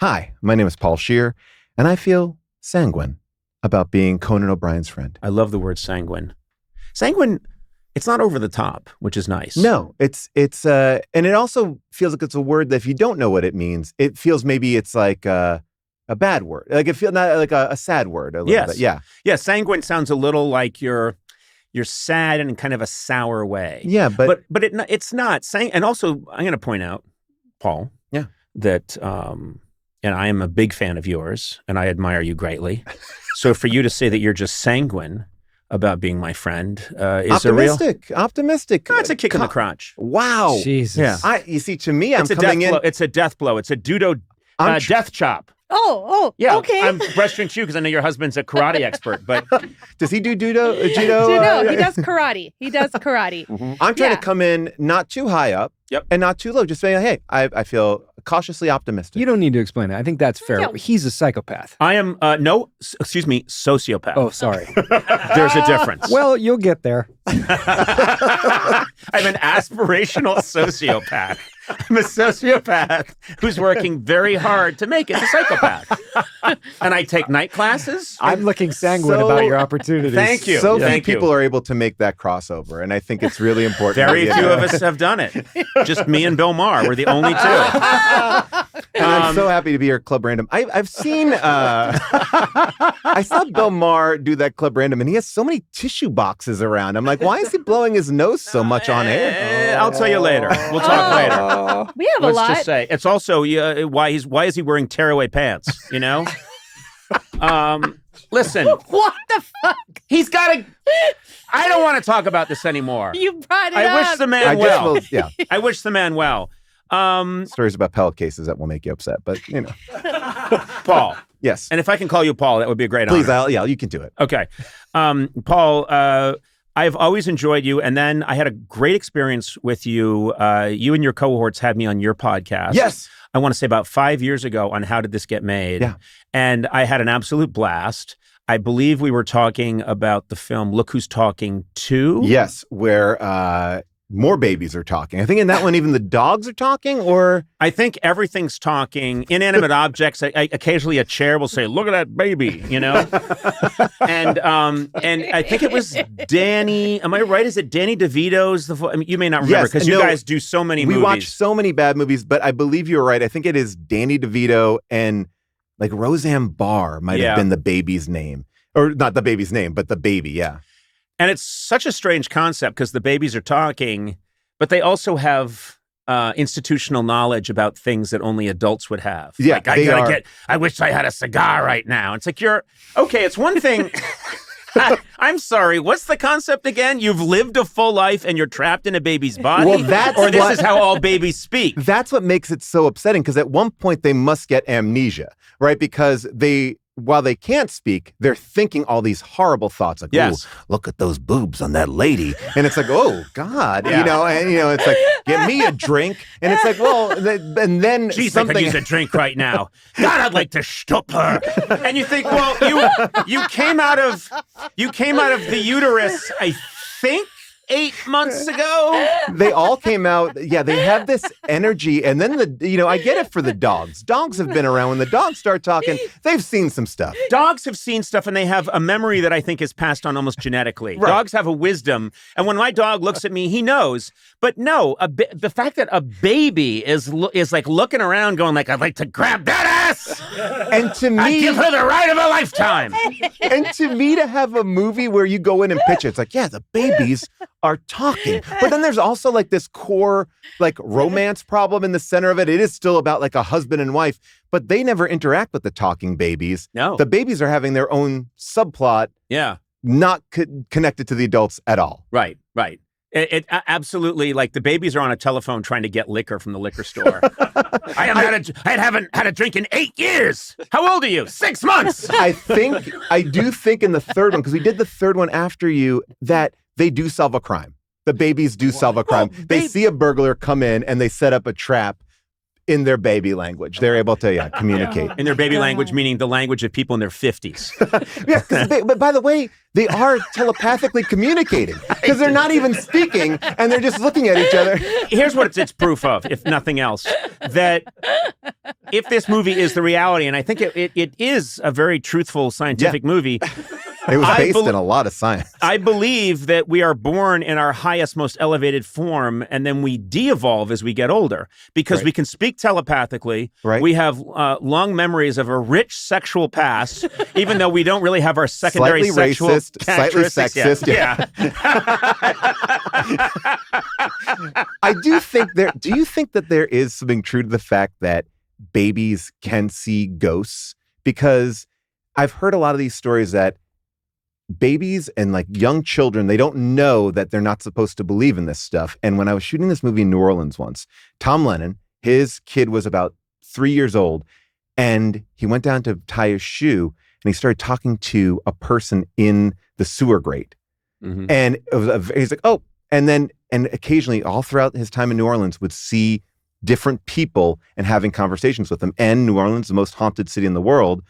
Hi, my name is Paul Scheer, and I feel sanguine about being Conan O'Brien's friend. I love the word sanguine. Sanguine, it's not over the top, which is nice. No, it's and it also feels like it's a word that if you don't know what it means, it feels maybe it's like a bad word. Like it feels not like a sad word. A little bit. Yeah. Yeah, sanguine sounds a little like you're sad in kind of a sour way. Yeah, but it's not. And also, I'm going to point out, Paul, that and I am a big fan of yours, and I admire you greatly. So for you to say that you're just sanguine about being my friend is optimistic. No, it's a kick in the crotch. Wow. Jesus. Yeah. You see, to me, I'm it's coming in. It's a death blow. It's a death chop. Yeah, okay. I'm questioning you because I know your husband's a karate expert, but does he do judo? He does karate. Mm-hmm. I'm trying to come in not too high up and not too low. Just saying, hey, I feel cautiously optimistic. You don't need to explain it. I think that's fair. Yeah. He's a psychopath. I am, sociopath. Oh, sorry. There's a difference. Well, you'll get there. I'm an aspirational sociopath. I'm a sociopath who's working very hard to make it a psychopath. And I take night classes. I'm looking sanguine about your opportunities. Thank you. So few people are able to make that crossover, and I think it's really important. Very few of us have done it. Just me and Bill Maher. We're the only two. And I'm so happy to be here at Club Random. I've seen, I saw Bill Maher do that Club Random, and he has so many tissue boxes around. I'm like, why is he blowing his nose so much on air? I'll tell you later. We'll talk later. We have a lot. Let's just say it's also why is he wearing tearaway pants? You know. Listen. What the fuck? He's got a. I don't want to talk about this anymore. You brought it up. I wish the man well. Yeah. I wish the man well. Stories about pellet cases that will make you upset, but you know. Paul. Yes. And if I can call you Paul, that would be a great honor. Please, you can do it. Okay. Paul, I've always enjoyed you, and then I had a great experience with you. You and your cohorts had me on your podcast. Yes. I want to say about 5 years ago on How Did This Get Made? Yeah. And I had an absolute blast. I believe we were talking about the film Look Who's Talking 2. Yes, where more babies are talking. I think in that one, even the dogs are talking, or... I think everything's talking. Inanimate objects, occasionally a chair will say, look at that baby, you know? And I think it was Danny, am I right? Is it Danny DeVito's? You may not remember because you guys do so many movies. We watch so many bad movies, but I believe you're right. I think it is Danny DeVito and like Roseanne Barr might have been the baby's name. Or not the baby's name, but the baby, yeah. And it's such a strange concept because the babies are talking, but they also have institutional knowledge about things that only adults would have. Yeah, like, I wish I had a cigar right now. It's like, it's one thing. I'm sorry, what's the concept again? You've lived a full life and you're trapped in a baby's body? Well, this is how all babies speak. That's what makes it so upsetting, because at one point they must get amnesia, right? Because while they can't speak, they're thinking all these horrible thoughts, like, "Oh, look at those boobs on that lady," and it's like, "Oh God," it's like, "Get me a drink," and it's like, "Well," and then Jeez, I could use a drink right now. God, I'd like to shtup her. And you think, well, you came out of the uterus, I think, 8 months ago. They all came out. Yeah, they have this energy. And then I get it for the dogs. Dogs have been around. When the dogs start talking, they've seen some stuff. Dogs have seen stuff, and they have a memory that I think is passed on almost genetically. Right. Dogs have a wisdom. And when my dog looks at me, he knows. But no, the fact that a baby is like looking around going like, I'd like to grab that ass. And to me, I give her the ride of a lifetime. And to me, to have a movie where you go in and pitch it, it's like, yeah, the babies are talking. But then there's also like this core like romance problem in the center of it. It is still about like a husband and wife, but they never interact with the talking babies. No. The babies are having their own subplot. Yeah. Not connected to the adults at all. Right. It absolutely, like, the babies are on a telephone trying to get liquor from the liquor store. I haven't had a drink in 8 years. How old are you? 6 months. I do think in the third one, because we did the third one after you, that they do solve a crime. The babies do solve a crime. They see a burglar come in and they set up a trap in their baby language. They're able to communicate. In their baby language, meaning the language of people in their 50s. But by the way, they are telepathically communicating because they're not even speaking and they're just looking at each other. Here's what it's proof of, if nothing else, that if this movie is the reality, and I think it is a very truthful scientific movie. It was based in a lot of science. I believe that we are born in our highest, most elevated form, and then we de-evolve as we get older because we can speak telepathically. Right. We have long memories of a rich sexual past, even though we don't really have our secondary slightly sexual racist, slightly sexist. Yeah. I do think do you think that there is something true to the fact that babies can see ghosts? Because I've heard a lot of these stories that babies and like young children, they don't know that they're not supposed to believe in this stuff. And when I was shooting this movie in New Orleans once, Tom Lennon, his kid was about 3 years old, and he went down to tie his shoe and he started talking to a person in the sewer grate. Mm-hmm. And it was he's like, oh, and occasionally all throughout his time in New Orleans would see different people and having conversations with them. And New Orleans, the most haunted city in the world.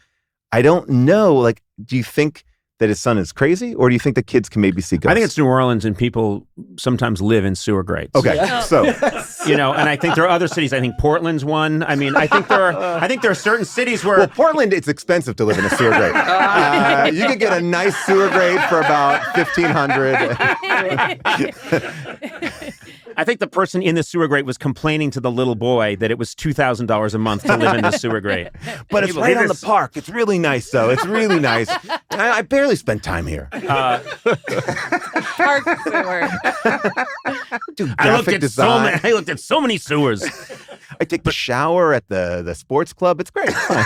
I don't know, like, do you think that his son is crazy, or do you think the kids can maybe see ghosts? I think it's New Orleans, and people sometimes live in sewer grates. Okay, so and I think there are other cities. I think Portland's one. I mean, I think there are certain cities where Portland, it's expensive to live in a sewer grate. You could get a nice sewer grate for about $1,500. I think the person in the sewer grate was complaining to the little boy that it was $2,000 a month to live in the sewer grate. But it's right on the park. It's really nice, though. It's really nice. I barely spend time here. Park sewer. I looked at so many sewers. I take the shower at the sports club. It's great. It's fine.